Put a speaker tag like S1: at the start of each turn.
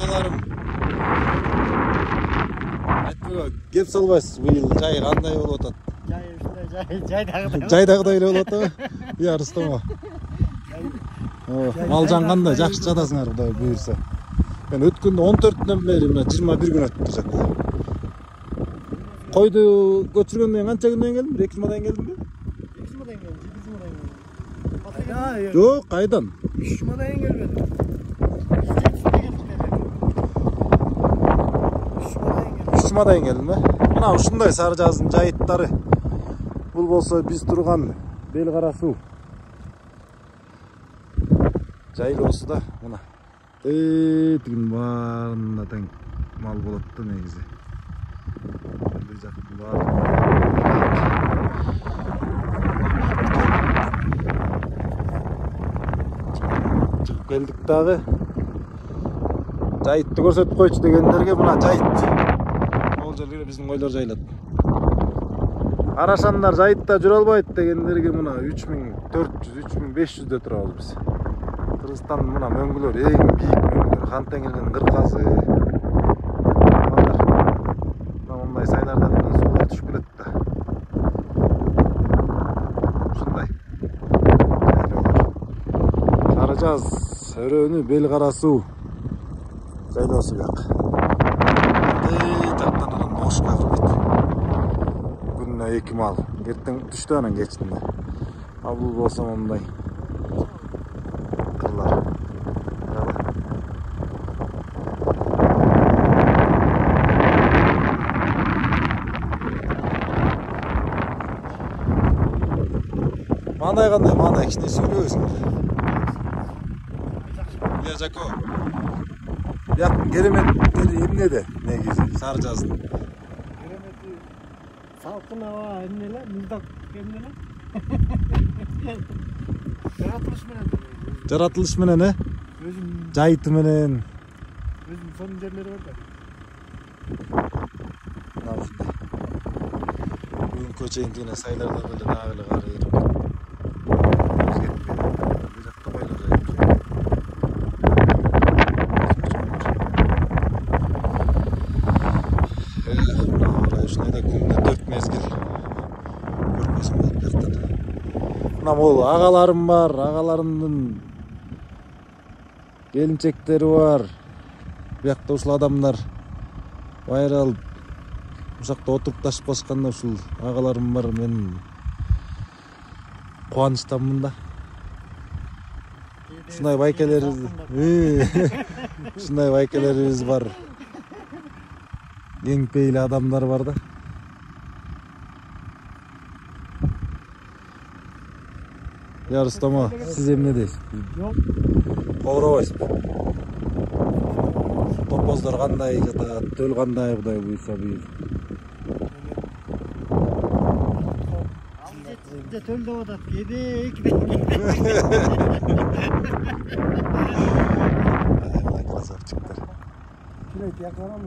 S1: Ағаларым. Айтпайга кеп салбайсыз, быйыл жай кандай болуп атат? Жайдагыдай эле болуп атабы? Ия, Рустам ага. Малжан кандай? Жакшы жатасыңар, Кудай буйрса. Мен өткөндө 14-төн бери мына 21 күн өттү жакта. Койду көчүргөндөн кийин канча күндөн келдиң? 2 жумадан келдиңби?
S2: 2 жумадан келдим, 7 жумадан келдим.
S1: Жок, кайдан?
S2: 3 жумадан келбедим.
S1: 3 жумадан келдиңби? Мына ушундай сары жаздын жайыттары. Бул болсо биз турган Бел Кара Суу. Жайлоосу да мына. Тигин баарында тең мал болот да негизи. Бул жактын баары. Чыгып келдик дагы. Жайытты көрсөтүп койчу дегендерге мына жайыт. Ол жерге биздин койлор жайлат. Карашандар жайытта жүрө албайт дегендерге мына 3400-3500 турабыз биз. Кыргызстан мына мөңгүлөр эң бийик мөңгүлөр, Хан Теңирдин кыркасы. Мына мындай сайлардан суулар түшүп келет да. Ушундай. Сары жаз өрөөнү Бел Кара Суу. Жайлоосу бияк. Жактан анан ошко кырбайт. Күнүнө 2 мал. Эртең түштө анан кечинде. Ал бул болсо мындай. Кырлар. Мандай кандай, мандай кичине сүйлөбөсүңөр. Бия Жако. Бияктын кереметтери эмнеде негизи сары жаздын?
S2: Керемети салкын аба эмне эле, муздак эмне эле? Жаратылыш менен. Өзүм
S1: Жайыты менен.
S2: Өзүм сонун жерлери бар да.
S1: Бүгүнкү чейинкине сайлардан эле дагы эле кары эрип. Бул жакта койлор жайып. Ушундай күндө 4 мезгил көрпөсүн болуп жактан. Мына могул агаларым бар, агаларымдын келинчектери бар. Биякта ушул адамдар байралып ушакта отуруп ташпашканда ушул агаларым бар. Мен кубанычтамын да. Ушундай байкелерибиз бар. Кең пейиле адамдар бар да. Я Рустам ага, сиз эмне дейсиз?
S2: Жок.
S1: Кобуробойсузбу? Топоздор кандай жатат, төл кандай Кудай буйрса быйыл?
S2: Төл деп атат, кедек.
S1: Красавчиктер.
S2: Келет, якарам.